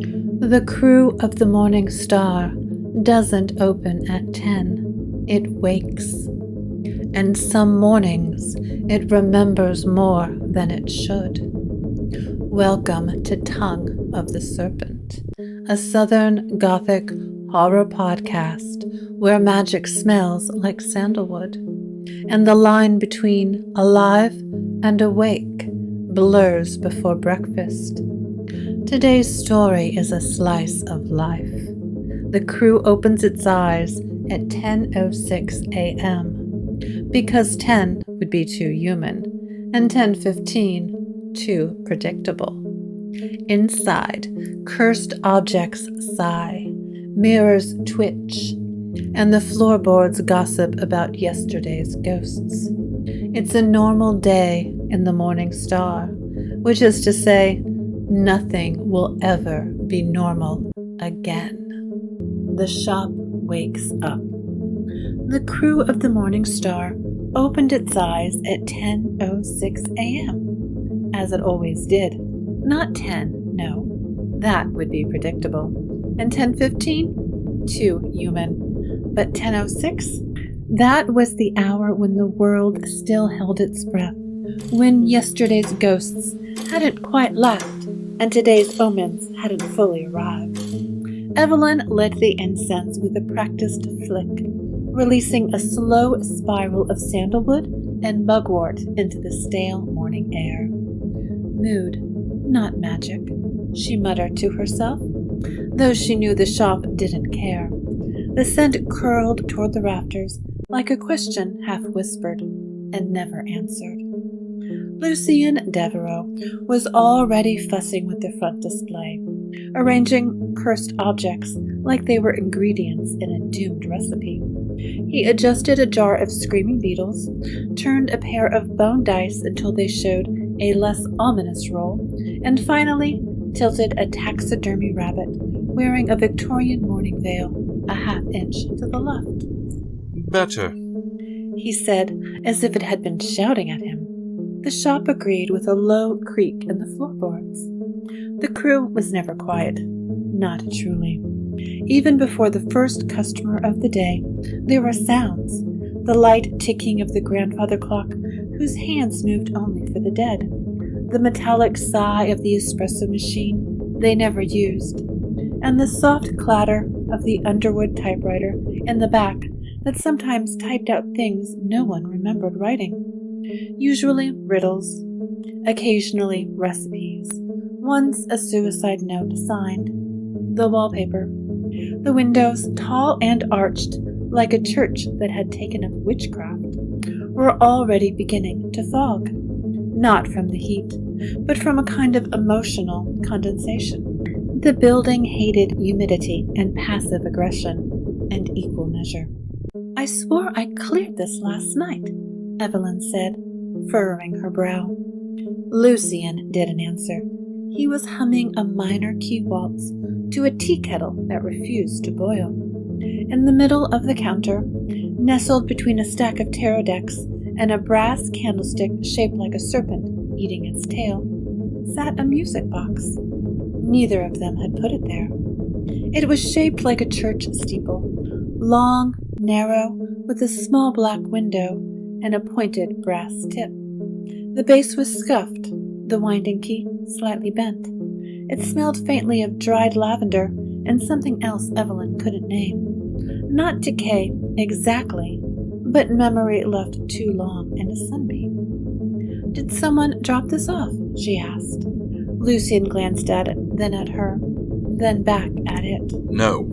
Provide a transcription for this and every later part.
The Krewe of the Morningstar doesn't open at 10. It wakes. And some mornings it remembers more than it should. Welcome to Tongue of the Serpent, a Southern Gothic horror podcast where magic smells like sandalwood, and the line between alive and awake blurs before breakfast. Today's story is a slice of life. The Krewe opens its eyes at 10:06 a.m. because 10 would be too human and 10:15 too predictable. Inside, cursed objects sigh, mirrors twitch, and the floorboards gossip about yesterday's ghosts. It's a normal day in the Morningstar, which is to say, nothing will ever be normal again. The shop wakes up. The Krewe of the Morningstar opened its eyes at 10:06 a.m., as it always did. Not 10, no, that would be predictable. And 10:15? Too human. But 10:06? That was the hour when the world still held its breath, when yesterday's ghosts hadn't quite left, and today's omens hadn't fully arrived. Evelyn lit the incense with a practiced flick, releasing a slow spiral of sandalwood and mugwort into the stale morning air. Mood, not magic, she muttered to herself, though she knew the shop didn't care. The scent curled toward the rafters like a question half-whispered and never answered. Lucien Devereaux was already fussing with the front display, arranging cursed objects like they were ingredients in a doomed recipe. He adjusted a jar of screaming beetles, turned a pair of bone dice until they showed a less ominous roll, and finally tilted a taxidermy rabbit wearing a Victorian mourning veil a half-inch to the left. Better, he said, as if it had been shouting at him. The shop agreed with a low creak in the floorboards. The Krewe was never quiet, not truly. Even before the first customer of the day, there were sounds, the light ticking of the grandfather clock, whose hands moved only for the dead, the metallic sigh of the espresso machine they never used, and the soft clatter of the Underwood typewriter in the back that sometimes typed out things no one remembered writing. Usually riddles, occasionally recipes, once a suicide note signed. The wallpaper, the windows, tall and arched like a church that had taken up witchcraft, were already beginning to fog, not from the heat, but from a kind of emotional condensation. The building hated humidity and passive aggression in equal measure. "I swore I cleared this last night," Evelyn said, furrowing her brow. Lucien didn't answer. He was humming a minor key waltz to a tea kettle that refused to boil. In the middle of the counter, nestled between a stack of tarot decks and a brass candlestick shaped like a serpent eating its tail, sat a music box. Neither of them had put it there. It was shaped like a church steeple, long, narrow, with a small black window and a pointed brass tip. The base was scuffed, the winding key slightly bent. It smelled faintly of dried lavender and something else Evelyn couldn't name. Not decay, exactly, but memory left too long in a sunbeam. "Did someone drop this off?" she asked. Lucien glanced at it, then at her, then back at it. No,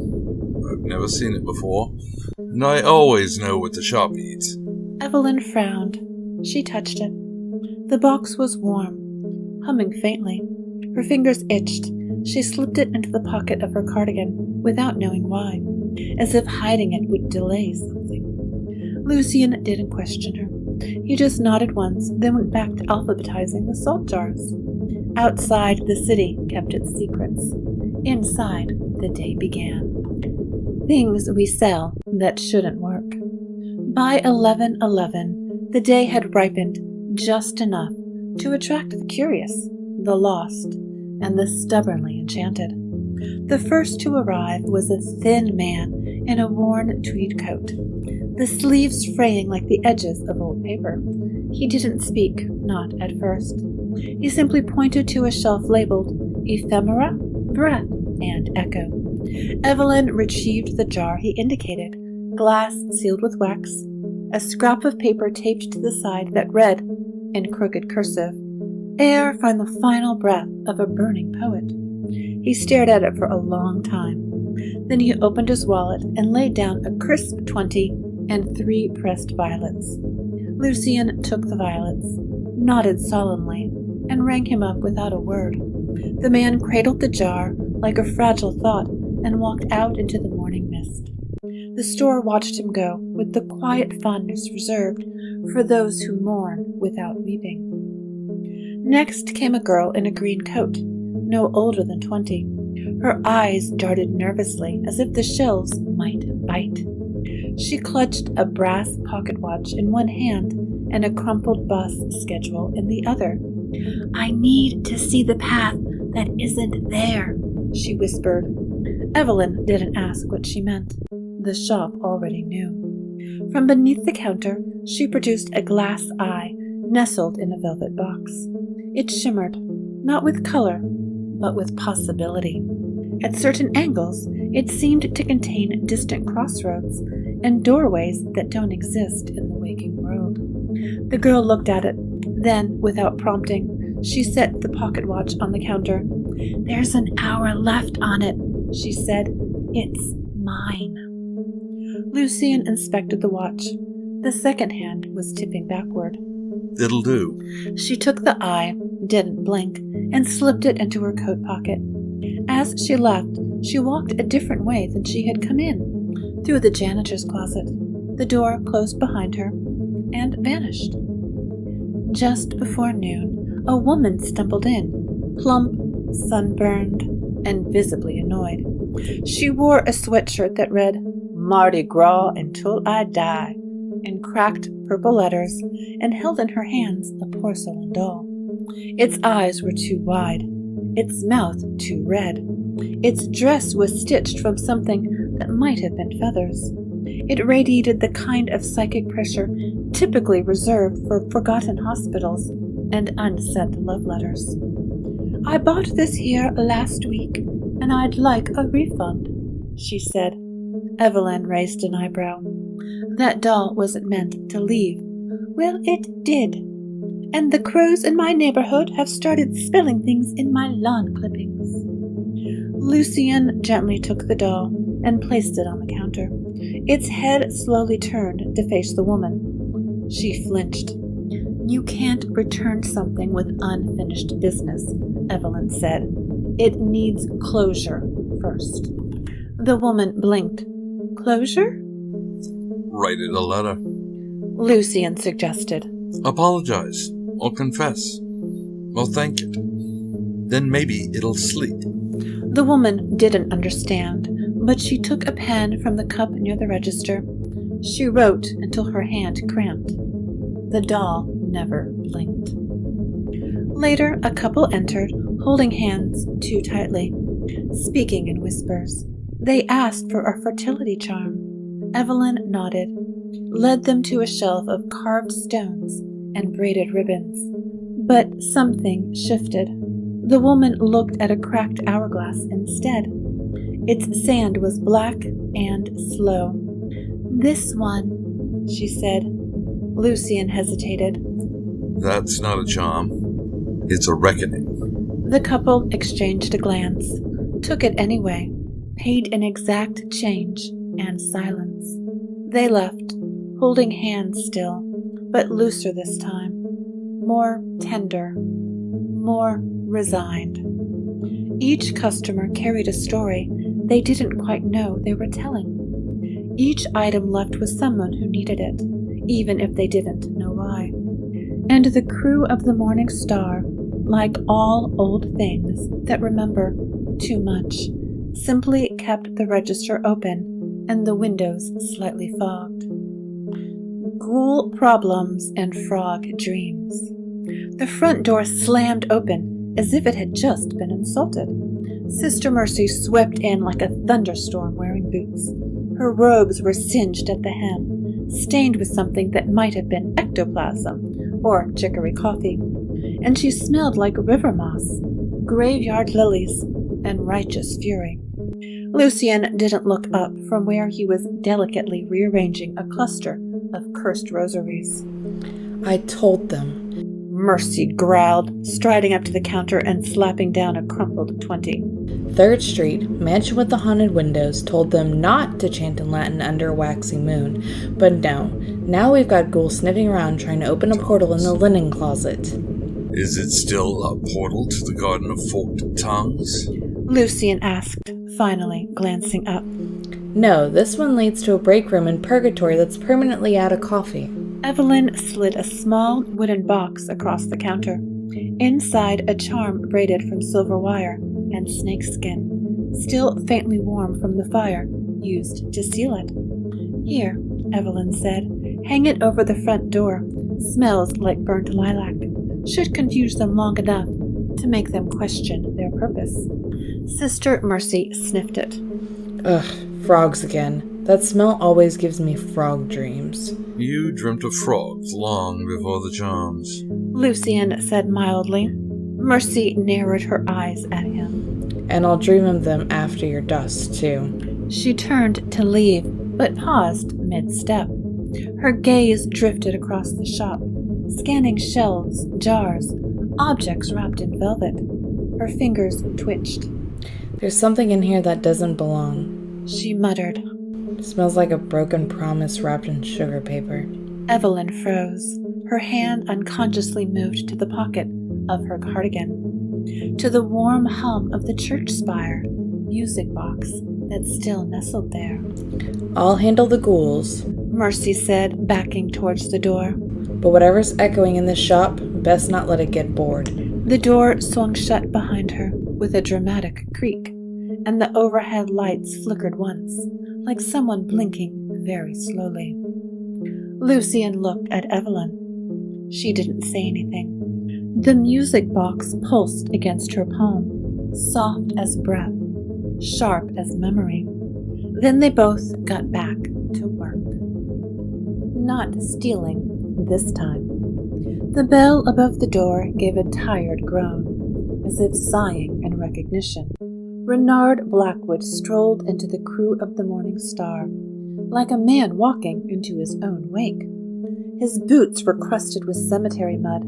I've never seen it before, and I always know what the shop eats. Evelyn frowned. She touched it. The box was warm, humming faintly. Her fingers itched. She slipped it into the pocket of her cardigan without knowing why, as if hiding it would delay something. Lucien didn't question her. He just nodded once, then went back to alphabetizing the salt jars. Outside, the city kept its secrets. Inside, the day began. Things we sell that shouldn't work. By 11:11, the day had ripened just enough to attract the curious, the lost, and the stubbornly enchanted. The first to arrive was a thin man in a worn tweed coat, the sleeves fraying like the edges of old paper. He didn't speak, not at first. He simply pointed to a shelf labeled Ephemera, Breath, and Echo. Evelyn retrieved the jar he indicated, glass sealed with wax, a scrap of paper taped to the side that read, in crooked cursive, "Ere find the final breath of a burning poet." He stared at it for a long time. Then he opened his wallet and laid down a crisp 20 and 3 pressed violets. Lucien took the violets, nodded solemnly, and rang him up without a word. The man cradled the jar like a fragile thought and walked out into the morning mist. The store watched him go with the quiet fondness reserved for those who mourn without weeping. Next came a girl in a green coat, no older than 20. Her eyes darted nervously as if the shelves might bite. She clutched a brass pocket watch in one hand and a crumpled bus schedule in the other. "I need to see the path that isn't there," she whispered. Evelyn didn't ask what she meant. The shop already knew. From beneath the counter, she produced a glass eye nestled in a velvet box. It shimmered, not with color, but with possibility. At certain angles, it seemed to contain distant crossroads and doorways that don't exist in the waking world. The girl looked at it. Then, without prompting, she set the pocket watch on the counter. "There's an hour left on it," she said. "It's mine." Lucien inspected the watch. The second hand was tipping backward. "It'll do." She took the eye, didn't blink, and slipped it into her coat pocket. As she left, she walked a different way than she had come in, through the janitor's closet. The door closed behind her and vanished. Just before noon, a woman stumbled in, plump, sunburned, and visibly annoyed. She wore a sweatshirt that read, "Mardi Gras until I die," in cracked purple letters, and held in her hands a porcelain doll. Its eyes were too wide, its mouth too red. Its dress was stitched from something that might have been feathers. It radiated the kind of psychic pressure typically reserved for forgotten hospitals and unsent love letters. "I bought this here last week, and I'd like a refund," she said. Evelyn raised an eyebrow. That doll wasn't meant to leave. Well, it did. And the crows in my neighborhood have started spilling things in my lawn clippings. Lucien gently took the doll and placed it on the counter. Its head slowly turned to face the woman. She flinched. "You can't return something with unfinished business," Evelyn said. "It needs closure first." The woman blinked. "Closure?" "Write it a letter." Lucien suggested. "Apologize, or confess, or thank it. Then maybe it'll sleep." The woman didn't understand, but she took a pen from the cup near the register. She wrote until her hand cramped. The doll never blinked. Later, a couple entered, holding hands too tightly, speaking in whispers. They asked for a fertility charm. Evelyn nodded, led them to a shelf of carved stones and braided ribbons. But something shifted. The woman looked at a cracked hourglass instead. Its sand was black and slow. "This one," she said. Lucien hesitated. "That's not a charm. It's a reckoning." The couple exchanged a glance, took it anyway, paid an exact change, and silence. They left, holding hands still, but looser this time, more tender, more resigned. Each customer carried a story they didn't quite know they were telling. Each item left with someone who needed it, even if they didn't know why. And the crew of the Morningstar, like all old things that remember too much, simply kept the register open and the windows slightly fogged. Ghoul problems and frog dreams. The front door slammed open as if it had just been insulted. Sister Mercy swept in like a thunderstorm wearing boots. Her robes were singed at the hem, stained with something that might have been ectoplasm or chicory coffee, and she smelled like river moss, graveyard lilies, and righteous fury. Lucien didn't look up from where he was delicately rearranging a cluster of cursed rosaries. I told them. Mercy growled, striding up to the counter and slapping down a crumpled 20. 3rd Street, mansion with the haunted windows, told them not to chant in Latin under a waxing moon. But no, now we've got ghouls sniffing around trying to open a portal in the linen closet. Is it still a portal to the Garden of Forked Tongues? Lucien asked, finally glancing up. No, this one leads to a break room in purgatory that's permanently out of coffee. Evelyn slid a small wooden box across the counter. Inside, a charm braided from silver wire and snakeskin, still faintly warm from the fire used to seal it. Here, Evelyn said, hang it over the front door. Smells like burnt lilac. Should confuse them long enough to make them question their purpose. Sister Mercy sniffed it. Ugh, frogs again. That smell always gives me frog dreams. You dreamt of frogs long before the charms. Lucien said mildly. Mercy narrowed her eyes at him. And I'll dream of them after your dust, too. She turned to leave, but paused mid-step. Her gaze drifted across the shop, scanning shelves, jars, objects wrapped in velvet. Her fingers twitched. There's something in here that doesn't belong, she muttered. It smells like a broken promise wrapped in sugar paper. Evelyn froze. Her hand unconsciously moved to the pocket of her cardigan, to the warm hum of the church spire music box that still nestled there. I'll handle the ghouls, Mercy said, backing towards the door. But whatever's echoing in this shop, best not let it get bored. The door swung shut behind her with a dramatic creak, and the overhead lights flickered once, like someone blinking very slowly. Lucien looked at Evelyn. She didn't say anything. The music box pulsed against her palm, soft as breath, sharp as memory. Then they both got back to work. Not stealing this time. The bell above the door gave a tired groan, as if sighing in recognition. Renard Blackwood strolled into the crew of the Morningstar, like a man walking into his own wake. His boots were crusted with cemetery mud,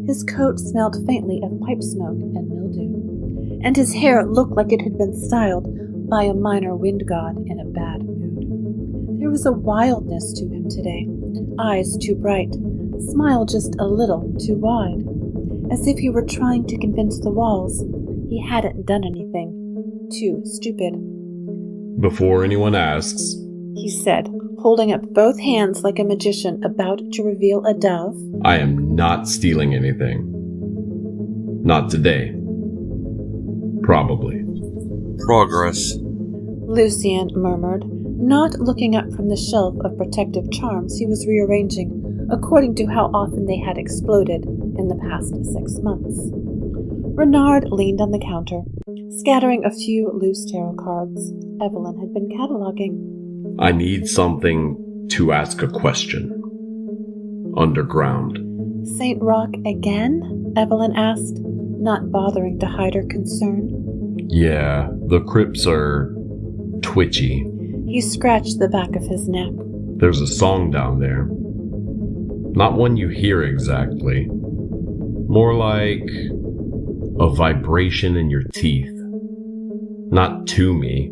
his coat smelled faintly of pipe smoke and mildew, and his hair looked like it had been styled by a minor wind god in a bad mood. There was a wildness to him today, eyes too bright, smile just a little too wide, as if he were trying to convince the walls he hadn't done anything too stupid. Before anyone asks, he said, holding up both hands like a magician about to reveal a dove. I am not stealing anything. Not today. Probably. Progress. Lucien murmured, not looking up from the shelf of protective charms he was rearranging according to how often they had exploded in the past 6 months. Renard leaned on the counter, scattering a few loose tarot cards Evelyn had been cataloging. I need something to ask a question. Underground. St. Rock again? Evelyn asked, not bothering to hide her concern. Yeah, the crypts are twitchy. He scratched the back of his neck. There's a song down there. Not one you hear exactly. More like a vibration in your teeth. Not to me,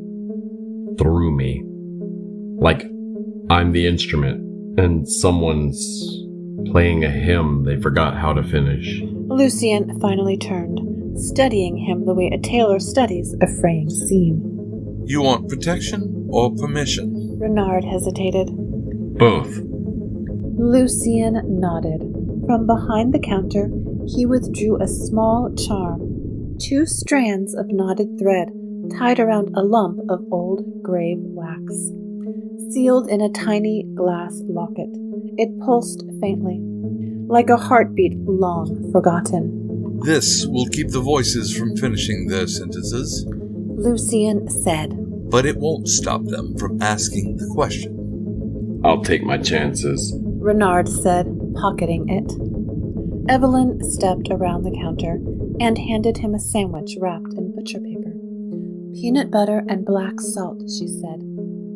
through me. Like I'm the instrument and someone's playing a hymn they forgot how to finish. Lucien finally turned, studying him the way a tailor studies a fraying seam. You want protection or permission? Renard hesitated. Both. Lucien nodded. From behind the counter, he withdrew a small charm, 2 strands of knotted thread tied around a lump of old grave wax. Sealed in a tiny glass locket, it pulsed faintly, like a heartbeat long forgotten. This will keep the voices from finishing their sentences. Lucien said. But it won't stop them from asking the question. I'll take my chances, Renard said, pocketing it. Evelyn stepped around the counter and handed him a sandwich wrapped in butcher paper. Peanut butter and black salt, she said.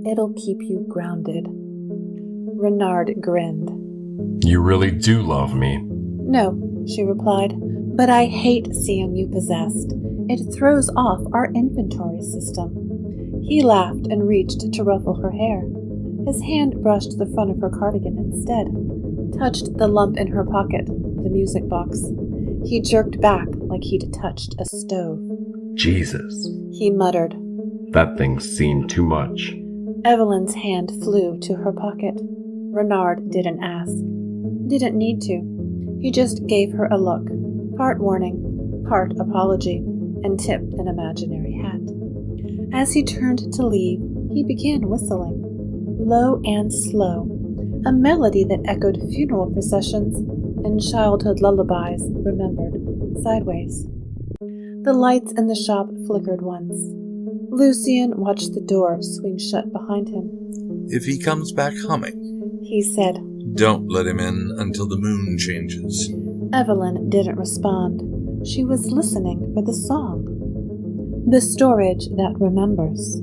It'll keep you grounded. Renard grinned. You really do love me. No, she replied, but I hate seeing you possessed. It throws off our inventory system. He laughed and reached to ruffle her hair. His hand brushed the front of her cardigan instead, touched the lump in her pocket, the music box. He jerked back like he'd touched a stove. Jesus, he muttered. That thing seemed too much. Evelyn's hand flew to her pocket. Renard didn't ask. Didn't need to. He just gave her a look, part warning, part apology, and tipped an imaginary hat. As he turned to leave, he began whistling, low and slow, a melody that echoed funeral processions and childhood lullabies remembered sideways. The lights in the shop flickered once. Lucien watched the door swing shut behind him. If he comes back humming, he said, don't let him in until the moon changes. Evelyn didn't respond. She was listening for the song. The storage that remembers.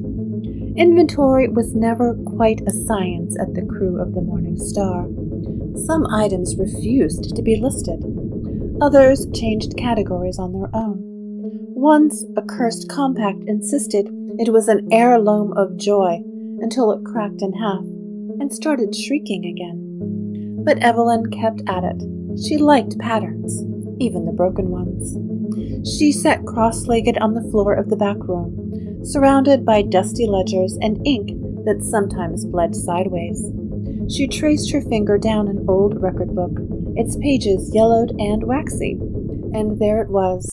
Inventory was never quite a science at the crew of the Morningstar. Some items refused to be listed. Others changed categories on their own. Once, a cursed compact insisted it was an heirloom of joy until it cracked in half and started shrieking again. But Evelyn kept at it. She liked patterns, even the broken ones. She sat cross-legged on the floor of the back room, surrounded by dusty ledgers and ink that sometimes bled sideways. She traced her finger down an old record book, its pages yellowed and waxy, and there it was.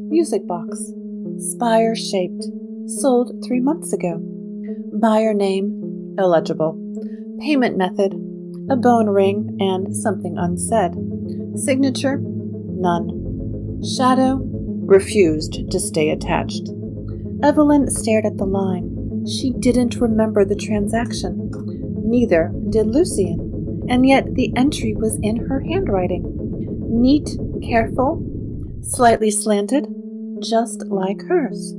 Music box, spire-shaped, sold 3 months ago. Buyer name, illegible. Payment method, a bone ring and something unsaid. Signature, none. Shadow, refused to stay attached. Evelyn stared at the line. She didn't remember the transaction. Neither did Lucien, and yet the entry was in her handwriting. Neat, careful, slightly slanted, just like hers.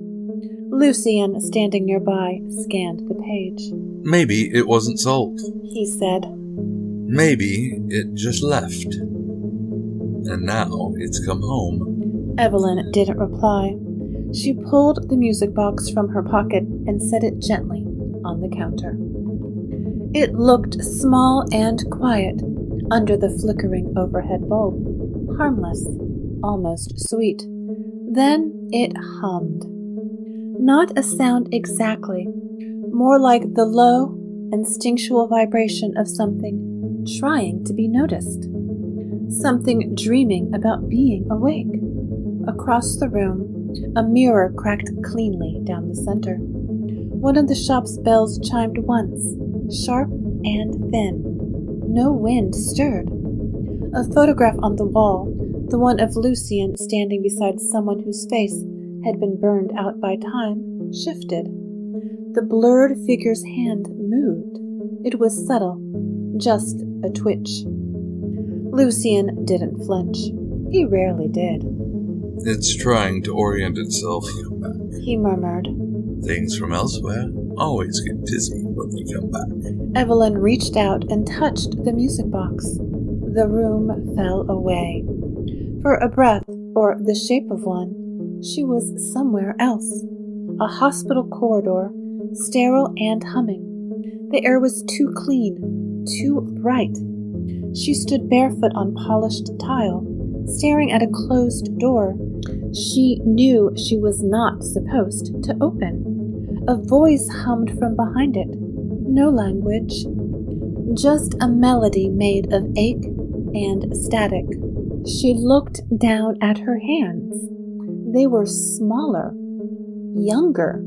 Lucien, standing nearby, scanned the page. Maybe it wasn't sold, he said. Maybe it just left. And now it's come home. Evelyn didn't reply. She pulled the music box from her pocket and set it gently on the counter. It looked small and quiet under the flickering overhead bulb, harmless, almost sweet. Then it hummed. Not a sound exactly, more like the low, instinctual vibration of something trying to be noticed. Something dreaming about being awake. Across the room, a mirror cracked cleanly down the center. One of the shop's bells chimed once, sharp and thin. No wind stirred. A photograph on the wall, the one of Lucien standing beside someone whose face had been burned out by time, shifted. The blurred figure's hand moved. It was subtle, just a twitch. Lucien didn't flinch. He rarely did. It's trying to orient itself, he murmured. Things from elsewhere always get dizzy when they come back. Evelyn reached out and touched the music box. The room fell away. For a breath, or the shape of one, she was somewhere else. A hospital corridor, sterile and humming. The air was too clean, too bright. She stood barefoot on polished tile, staring at a closed door she knew she was not supposed to open. A voice hummed from behind it. No language. Just a melody made of ache and static. She looked down at her hands. They were smaller, younger.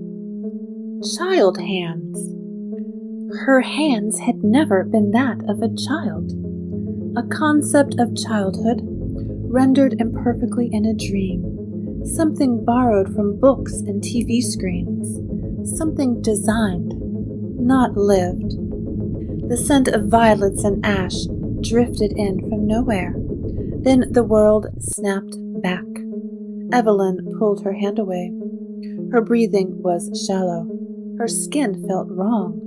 Child hands. Her hands had never been that of a child. A concept of childhood, rendered imperfectly in a dream. Something borrowed from books and TV screens. Something designed, not lived. The scent of violets and ash drifted in from nowhere. Then the world snapped back. Evelyn pulled her hand away. Her breathing was shallow. Her skin felt wrong.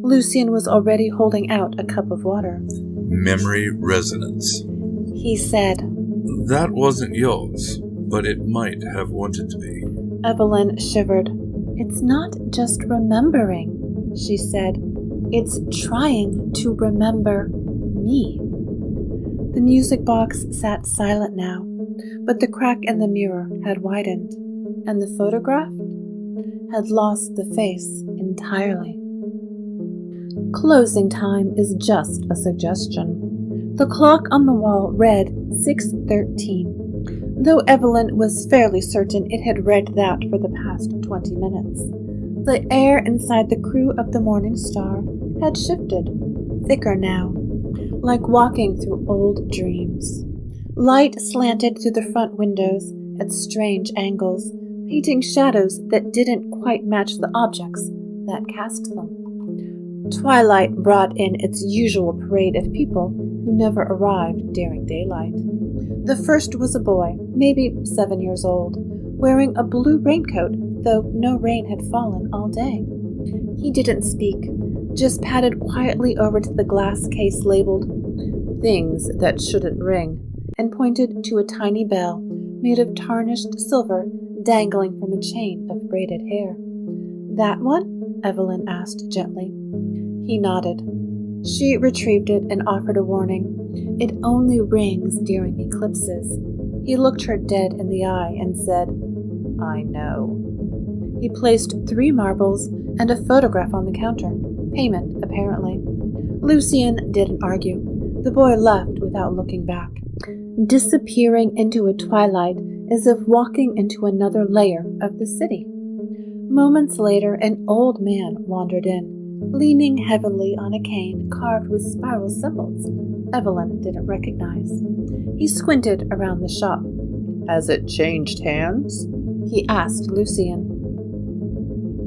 Lucien was already holding out a cup of water. Memory resonance. He said. That wasn't yours, but it might have wanted to be. Evelyn shivered. It's not just remembering, she said. It's trying to remember me. The music box sat silent now, but the crack in the mirror had widened, and the photograph had lost the face entirely. Closing time is just a suggestion. The clock on the wall read 6:13, though Evelyn was fairly certain it had read that for the past 20 minutes. The air inside the crew of the Morningstar had shifted, thicker now, like walking through old dreams. Light slanted through the front windows at strange angles, painting shadows that didn't quite match the objects that cast them. Twilight brought in its usual parade of people who never arrived during daylight. The first was a boy, maybe 7 years old, wearing a blue raincoat, though no rain had fallen all day. He didn't speak, just padded quietly over to the glass case labeled "Things That Shouldn't Ring," and pointed to a tiny bell made of tarnished silver dangling from a chain of braided hair. "That one?" Evelyn asked gently. He nodded. She retrieved it and offered a warning. "It only rings during eclipses." He looked her dead in the eye and said, "I know." He placed 3 marbles and a photograph on the counter. Payment, apparently. Lucien didn't argue. The boy left without looking back, disappearing into a twilight as if walking into another layer of the city. Moments later, an old man wandered in, leaning heavily on a cane carved with spiral symbols Evelyn didn't recognize. He squinted around the shop. "Has it changed hands?" he asked Lucien.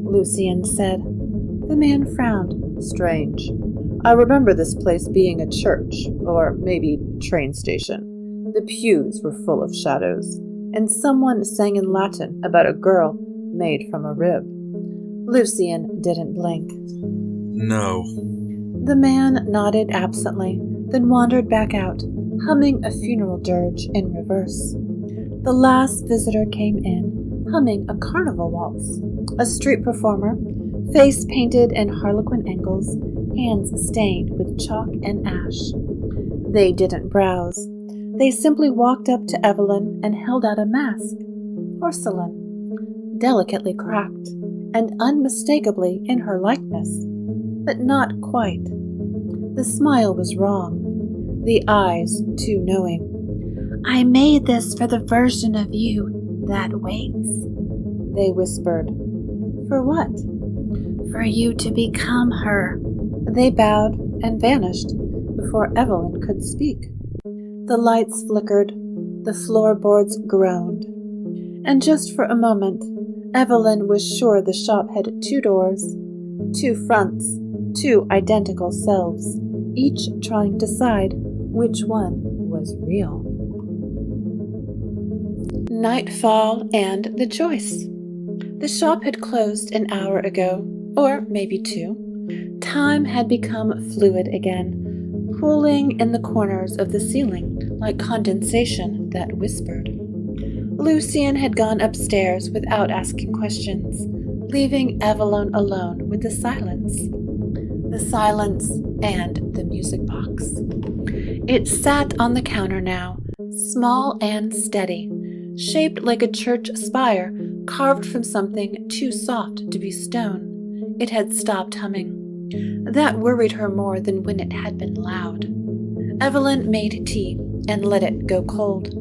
Lucien said. The man frowned. "Strange. I remember this place being a church, or maybe train station. The pews were full of shadows, and someone sang in Latin about a girl made from a rib." Lucien didn't blink. No. The man nodded absently, then wandered back out, humming a funeral dirge in reverse. The last visitor came in, humming a carnival waltz. A street performer, face painted in harlequin angles, hands stained with chalk and ash. They didn't browse. They simply walked up to Evelyn and held out a mask. Porcelain, delicately cracked, and unmistakably in her likeness, but not quite. The smile was wrong, the eyes too knowing. "I made this for the version of you that waits," they whispered. "For what?" "For you to become her." They bowed and vanished before Evelyn could speak. The lights flickered, the floorboards groaned, and just for a moment, Evelyn was sure the shop had 2 doors, 2 fronts, 2 identical selves, each trying to decide which one was real. Nightfall and the choice. The shop had closed an hour ago, or maybe 2. Time had become fluid again, pooling in the corners of the ceiling like condensation that whispered. Lucien had gone upstairs without asking questions, leaving Evelyn alone with the silence. The silence and the music box. It sat on the counter now, small and steady, shaped like a church spire carved from something too soft to be stone. It had stopped humming. That worried her more than when it had been loud. Evelyn made tea and let it go cold.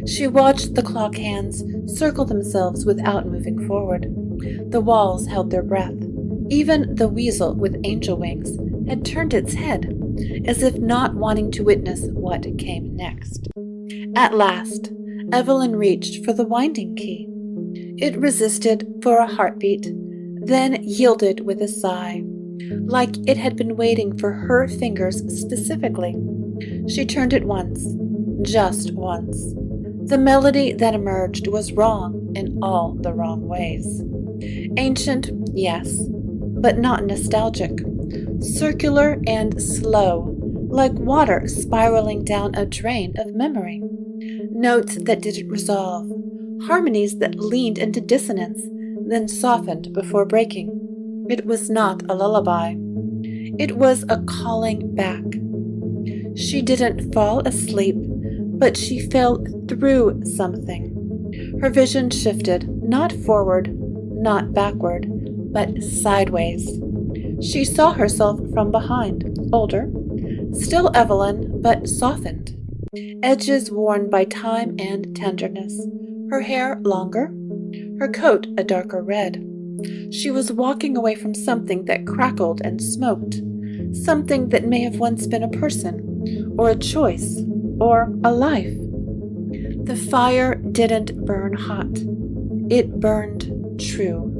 She watched the clock hands circle themselves without moving forward. The walls held their breath. Even the weasel with angel wings had turned its head, as if not wanting to witness what came next. At last, Evelyn reached for the winding key. It resisted for a heartbeat, then yielded with a sigh, like it had been waiting for her fingers specifically. She turned it once, just once. The melody that emerged was wrong in all the wrong ways. Ancient, yes, but not nostalgic. Circular and slow, like water spiraling down a drain of memory. Notes that didn't resolve, harmonies that leaned into dissonance, then softened before breaking. It was not a lullaby. It was a calling back. She didn't fall asleep, but she fell through something. Her vision shifted, not forward, not backward, but sideways. She saw herself from behind, older, still Evelyn, but softened. Edges worn by time and tenderness, her hair longer, her coat a darker red. She was walking away from something that crackled and smoked, something that may have once been a person, or a choice, or a life. The fire didn't burn hot. It burned true.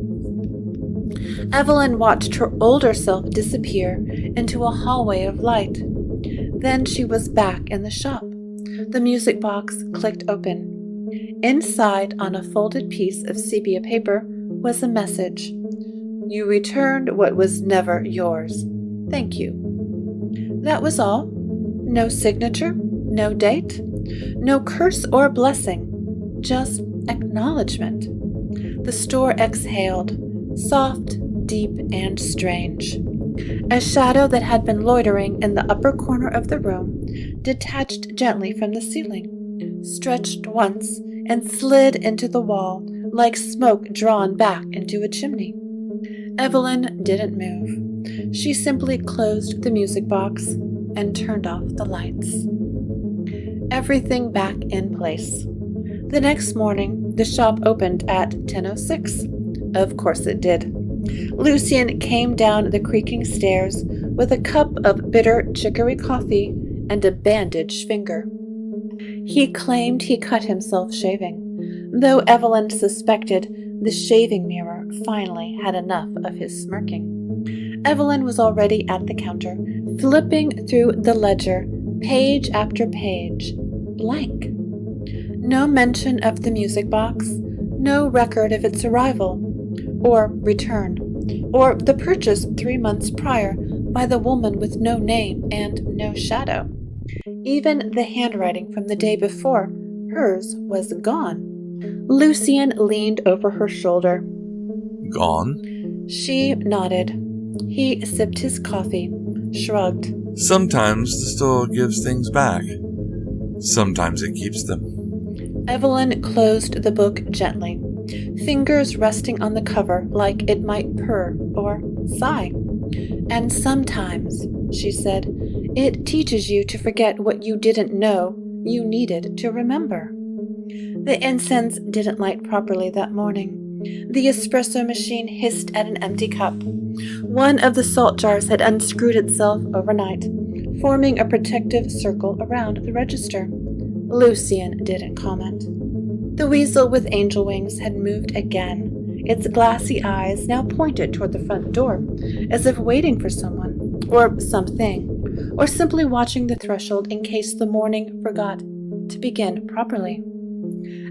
Evelyn watched her older self disappear into a hallway of light. Then she was back in the shop. The music box clicked open. Inside, on a folded piece of sepia paper, was a message. You returned what was never yours. Thank you. That was all. No signature, no date, no curse or blessing, just acknowledgement. The store exhaled, soft, deep, and strange. A shadow that had been loitering in the upper corner of the room detached gently from the ceiling, stretched once, and slid into the wall like smoke drawn back into a chimney. Evelyn didn't move. She simply closed the music box and turned off the lights. Everything back in place. The next morning, the shop opened at 10:06. Of course it did. Lucien came down the creaking stairs with a cup of bitter chicory coffee and a bandaged finger. He claimed he cut himself shaving, though Evelyn suspected the shaving mirror finally had enough of his smirking. Evelyn was already at the counter, flipping through the ledger, page after page, blank. No mention of the music box, no record of its arrival, or return, or the purchase 3 months prior by the woman with no name and no shadow. Even the handwriting from the day before, hers, was gone. Lucien leaned over her shoulder. Gone? She nodded. He sipped his coffee, shrugged. Sometimes the store gives things back. Sometimes it keeps them. Evelyn closed the book gently, fingers resting on the cover like it might purr or sigh. And sometimes, she said, it teaches you to forget what you didn't know you needed to remember. The incense didn't light properly that morning. The espresso machine hissed at an empty cup. One of the salt jars had unscrewed itself overnight, forming a protective circle around the register. Lucien didn't comment. The weasel with angel wings had moved again. Its glassy eyes now pointed toward the front door, as if waiting for someone, or something, or simply watching the threshold in case the morning forgot to begin properly.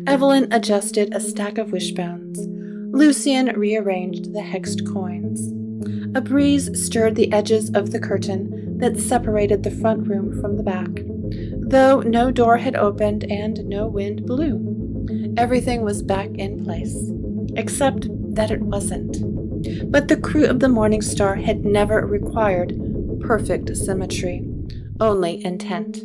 Evelyn adjusted a stack of wishbones. Lucien rearranged the hexed coins. A breeze stirred the edges of the curtain that separated the front room from the back, though no door had opened and no wind blew. Everything was back in place, except that it wasn't. But the crew of the Morningstar had never required perfect symmetry, only intent,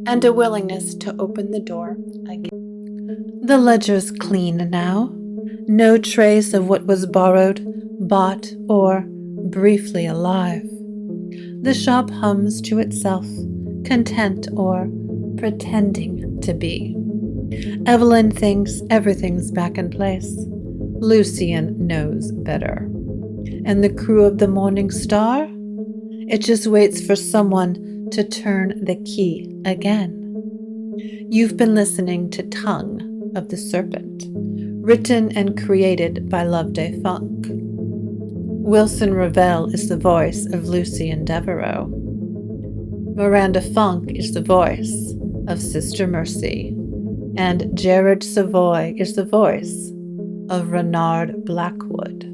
and a willingness to open the door again. The ledger's clean now. No trace of what was borrowed, bought, or briefly alive. The shop hums to itself, content or pretending to be. Evelyn thinks everything's back in place. Lucien knows better. And the crew of the Morningstar? It just waits for someone to turn the key again. You've been listening to Tongue of the Serpent, written and created by Loveday Funk. Wilson Revell is the voice of Lucien Devereaux. Miranda Funk is the voice of Sister Mercy, and Jared Savoy is the voice of Renard Blackwood.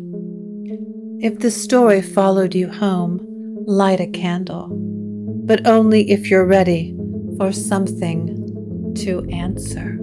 If the story followed you home, light a candle, but only if you're ready for something to answer.